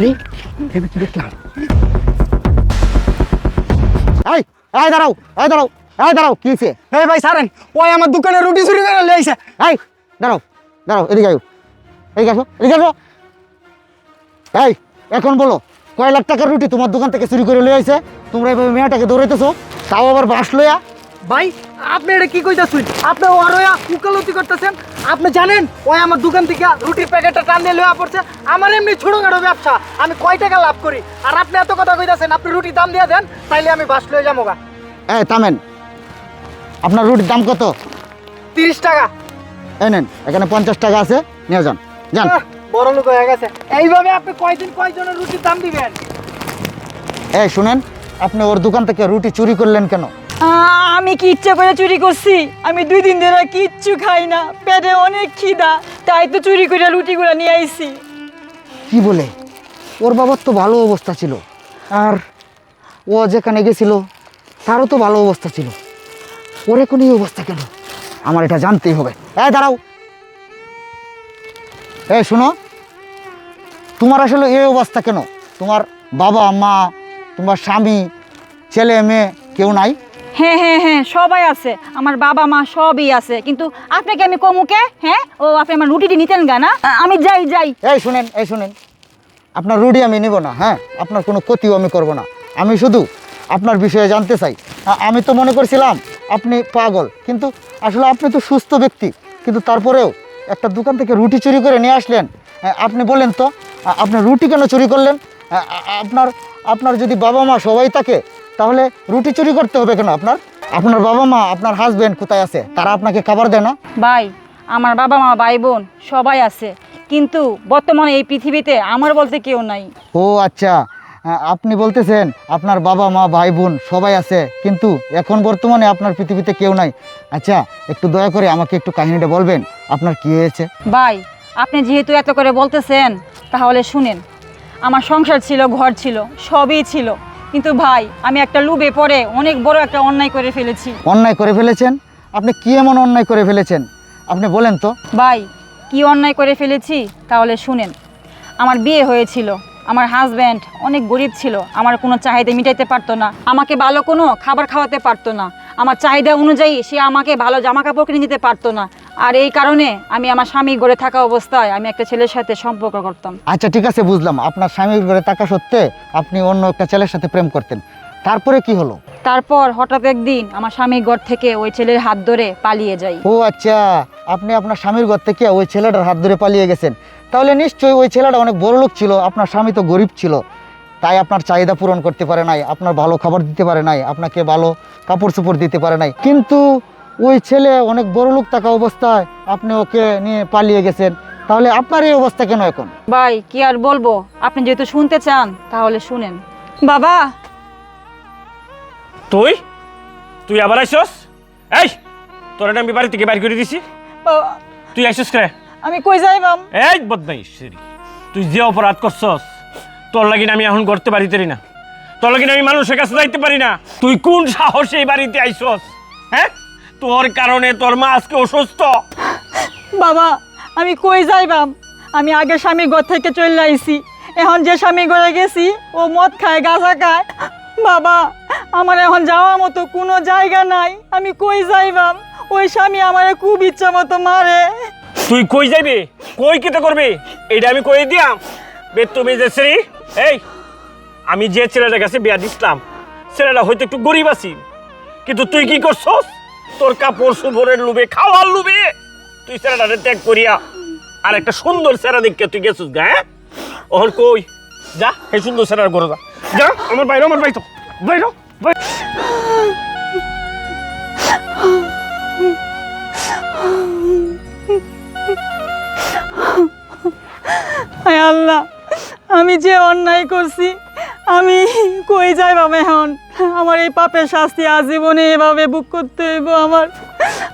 আরে আমি কি দেখলাম? এই এই দাঁড়াও, এই দাঁড়াও, এই দাঁড়াও, কি হয়েছে? এই ভাই ছাড়েন, ওই আমার দোকানে রুটি চুরি করে নিয়ে আইছে। এই দাঁড়াও, দাঁড়াও, এদিকে আয়ো, এদিকে আসো, এদিকে আসো। এই এখন বলো, কয় লাখ টাকার রুটি তোমার দোকান থেকে চুরি করে লয়ে আইছে? তোমরা এভাবে মেয়েটাকে দৌড়াইতেছো, তাও আবার বাস লইয়া। ভাই আপনি এটা কি কইতাছেন? আপনি ওরয়া উকালতি করতেছেন। আপনি জানেন ওই আমার দোকান থেকে রুটির প্যাকেটটা টান দিয়ে লয়া পড়ছে। আমার এমনি ছোটখাটো ব্যবসা, আমি কয় টাকা লাভ করি, আর আপনি এত কথা কইতাছেন। আপনি রুটির দাম দিয়ে দেন, তাইলে আমি বাস লয়ে যাবো গা। এই থামেন, আপনার রুটির দাম কত? 30 টাকা। এই নেন, এখানে 50 টাকা আছে, নিয়ে যান, যান। বড় লোক হয়ে গেছে। এইভাবে আপনি কয়জনের রুটির দাম দিবেন? এই শুনেন, আপনি ওর দোকান থেকে রুটি চুরি করলেন কেন? আমি কি ইচ্ছা করে চুরি করছি? আমি 2 দিন ধরে কিচ্ছু খাই না, পেটে অনেক খিদা, তাই তো চুরি করে রুটিগুলো নিয়ে আইছি। কি বলে? ওর বাবার তো ভালো অবস্থা ছিল, আর ও যেখানে গেছিল তারও তো ভালো অবস্থা ছিল, ওর এখন এই অবস্থা কেন? আমার এটা জানতেই হবে। এই দাঁড়াও, এই শোনো, তোমার আসলে এই অবস্থা কেন? তোমার বাবা মা, তোমার স্বামী, ছেলে মেয়ে কেউ নাই? হ্যাঁ হ্যাঁ হ্যাঁ, সবাই আছে, আমার বাবা মা সবই আছে, কিন্তু আপনাকে আমি কমুকে? হ্যাঁ, ও আপনি আমার রুটিটি নিতেন গা না? আমি যাই যাই। এই শুনেন, এই শুনেন, আপনার রুটি আমি নেব না, হ্যাঁ, আপনার কোনো ক্ষতিও আমি করব না। আমি শুধু আপনার বিষয়ে জানতে চাই। আমি তো মনে করছিলাম আপনি পাগল, কিন্তু আসলে আপনি তো সুস্থ ব্যক্তি, কিন্তু তারপরেও একটা দোকান থেকে রুটি চুরি করে নিয়ে আসলেন। আপনি বলেন তো, আপনি রুটি কেন চুরি করলেন? আপনার আপনার যদি বাবা মা সবাই থাকে, তাহলে রুটি চুরি করতে হবে কেন আপনার? আপনার বাবা মা, আপনার হাজবেন্ড কোথায় আছে? তারা আপনাকে খাবার দেয় না? ভাই, আমার বাবা মা ভাই বোন সবাই আছে, কিন্তু বর্তমানে এই পৃথিবীতে আমার বলতে কেউ নাই। ও আচ্ছা, আপনি বলতেছেন আপনার বাবা মা ভাই বোন সবাই আছে, কিন্তু এখন বর্তমানে আপনার পৃথিবীতে কেউ নাই। আচ্ছা, একটু দয়া করে আমাকে একটু কাহিনীটা বলবেন, আপনার কি হয়েছে? ভাই, আপনি যেহেতু এত করে বলতেছেন, তাহলে শুনেন। আমার সংসার ছিল, ঘর ছিল, সবই ছিল, কিন্তু ভাই আমি একটা লুবে পড়ে অনেক বড় একটা অন্যায় করে ফেলেছি। অন্যায় করে ফেলেছেন? আপনি কি এমন অন্যায় করে ফেলেছেন? আপনি বলেন তো। ভাই, কি অন্যায় করে ফেলেছি তাহলে শুনেন। আমার বিয়ে হয়েছিল, আমার হাজব্যান্ড অনেক গরিব ছিল, আমার কোনো চাহিদা মিটাইতে পারতো না, আমাকে ভালো কোনো খাবার খাওয়াতে পারতো না, আমার চাহিদা অনুযায়ী সে আমাকে ভালো জামা কাপড় কিনে দিতে পারতো না, আর এই কারণে আমি আমার স্বামী ঘরে থাকা অবস্থায় আমি একটা ছেলের সাথে সম্পর্ক করতাম। আচ্ছা ঠিক আছে, বুঝলাম, আপনার স্বামীর ঘরে থাকা সত্ত্বে আপনি অন্য একটা ছেলের সাথে প্রেম করতেন, তারপরে কি হলো? তারপর হঠাৎ একদিন আমার স্বামীর ঘর থেকে ওই ছেলের হাত ধরে পালিয়ে যাই। ও আচ্ছা, আপনি আপনার স্বামীর ঘর থেকে ওই ছেলেটার হাত ধরে পালিয়ে গেছেন, তাহলে নিশ্চয়ই ওই ছেলেটা অনেক বড় লোক ছিল, আপনার স্বামী তো গরিব ছিল, তাই আপনার চাহিদা পূরণ করতে পারে নাই, আপনার ভালো খাবার দিতে পারে নাই, আপনাকে ভালো কাপড় চোপড় দিতে পারে নাই। কিন্তু ওই ছেলে অনেক বড় লোক থাকা অবস্থায় আপনি ওকে নিয়ে পালিয়ে গেছেন, তাহলে আপনার এই অবস্থা কেন এখন? ভাই, কি আর বলবো, আপনি যেহেতু শুনতে চান তাহলে শুনেন। বাবা। তুই তুই আবার আইসস? এই তোর আমি বাড়ি থেকে বাইর করে দিছি, বাবা, তুই আইসস কে? আমি কই যাইবাম? এই বদমাইশ, তুই যে অপরাধ করছস, তোর লাগি আমি এখন করতে পারিতে না, তোর লাগি আমি মানুষের কাছে যাইতে পারি না। তুই কোন সাহসে এই বাড়িতে আইসস? হ্যাঁ, তোর কারণে তোর মা আজকে অসুস্থ। বাবা, আমি কই যাইবাম? আমি আগের স্বামীর ঘর থেকে চলে আইছি, এখন যে স্বামী ঘরে গেছি ও মদ খায়, গাঁজা খায়। বাবা, আমার এখন যাওয়ার মতো কোনো জায়গা নাই, আমি কই যাইবাম? ওই স্বামী আমারে খুব ইচ্ছা মতো মারে। তুই কই যাইবি, কই কেটে করবি, এইটা আমি কই দিয়াম। বে তুমি যে শ্রী, এই আমি যে ছেলেটার কাছে বিয়া দিছিলাম, ছেলেটা হয়তো একটু গরিব আছি, কিন্তু তুই কি করছস? তোর কাপড় সুপড়ের লোভে, খাওয়ার লোভে তুই ছেলেটারে ত্যাগ করিয়া আর একটা সুন্দর ছেলে দেখে তুই গেছিস গা। হ্যাঁ, ওর কই যা, এই সুন্দর ছেলের ঘরে যা, যা আমার বাইরে, আমার বাইরে বাইরে। হায় আল্লাহ, আমি যে অন্যায় করছি, আমি কই যাইবাম এখন? আমার এই পাপের শাস্তি আজীবনে এভাবে বুক করতে হইব আমার।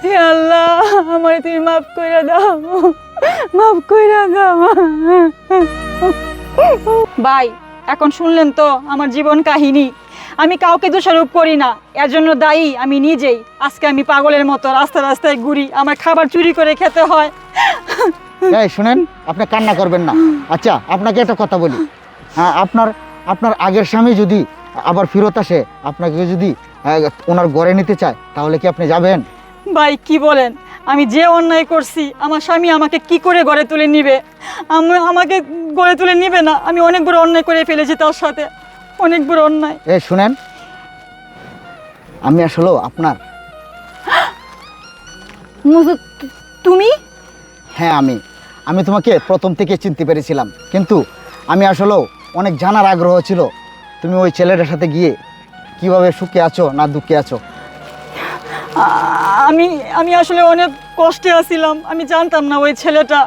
হে আল্লাহ, আমার তুমি মাফ কইরা দাও, মাফ কইরা দাও। ভাই, এখন শুনলেন তো আমার জীবন কাহিনী। আমি কাউকে দোষারোপ করি না, এর জন্য দায়ী আমি নিজেই। আজকে আমি পাগলের মতো রাস্তায় রাস্তায় ঘুরি, আমার খাবার চুরি করে খেতে হয়। এই শুনেন, আপনি কান্না করবেন না। আচ্ছা, আপনাকে একটা কথা বলি, হ্যাঁ, আপনার আপনার আগের স্বামী যদি আবার ফেরত আসে, আপনাকে যদি ওনার ঘরে নিতে চায়, তাহলে কি আপনি যাবেন? ভাই কি বলেন, আমি যে অন্যায় করছি আমার স্বামী আমাকে কি করে গড়ে তুলে নিবে? আমাকে গড়ে তুলে নিবে না। আমি অনেক বড় অন্যায় করে ফেলেছি তার সাথে, অনেক বড় অন্যায়। শুনেন, আমি আসলে আপনার। তুমি? হ্যাঁ, আমি তোমাকে প্রথম থেকে চিনতে পেরেছিলাম, কিন্তু আমি আসলেও অনেক জানার আগ্রহ ছিল তুমি ওই ছেলেটার সাথে গিয়ে কিভাবে সুখে আছো না দুঃখে আছো। আমি আমি আসলে অনেক কষ্টে আছিলাম। আমি জানতাম না ওই ছেলেটা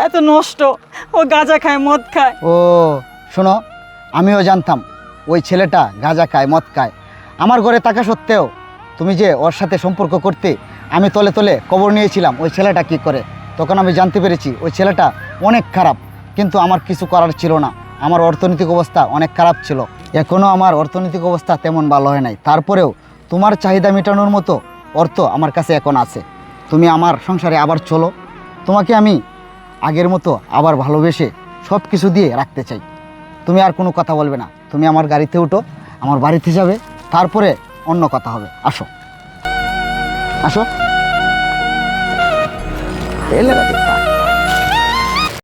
এত নষ্ট, ও গাঁজা খায়, মদ খায়। ও শোনো, আমিও জানতাম ওই ছেলেটা গাঁজা খায়, মদ খায়। আমার ঘরে থাকা সত্ত্বেও তুমি যে ওর সাথে সম্পর্ক করতে, আমি তলে তলে খবর নিয়েছিলাম ওই ছেলেটা কি করে। তখন আমি জানতে পেরেছি ওই ছেলেটা অনেক খারাপ, কিন্তু আমার কিছু করার ছিল না। আমার অর্থনৈতিক অবস্থা অনেক খারাপ ছিল, এখনও আমার অর্থনৈতিক অবস্থা তেমন ভালো হয় নাই। তারপরেও তোমার চাহিদা মেটানোর মতো অর্থ আমার কাছে এখন আছে। তুমি আমার সংসারে আবার চলো, তোমাকে আমি আগের মতো আবার ভালোবেসে সব কিছু দিয়ে রাখতে চাই। তুমি আর কোনো কথা বলবে না, তুমি আমার গাড়িতে উঠো, আমার বাড়িতে যাবে, তারপরে অন্য কথা হবে। আসো আসো।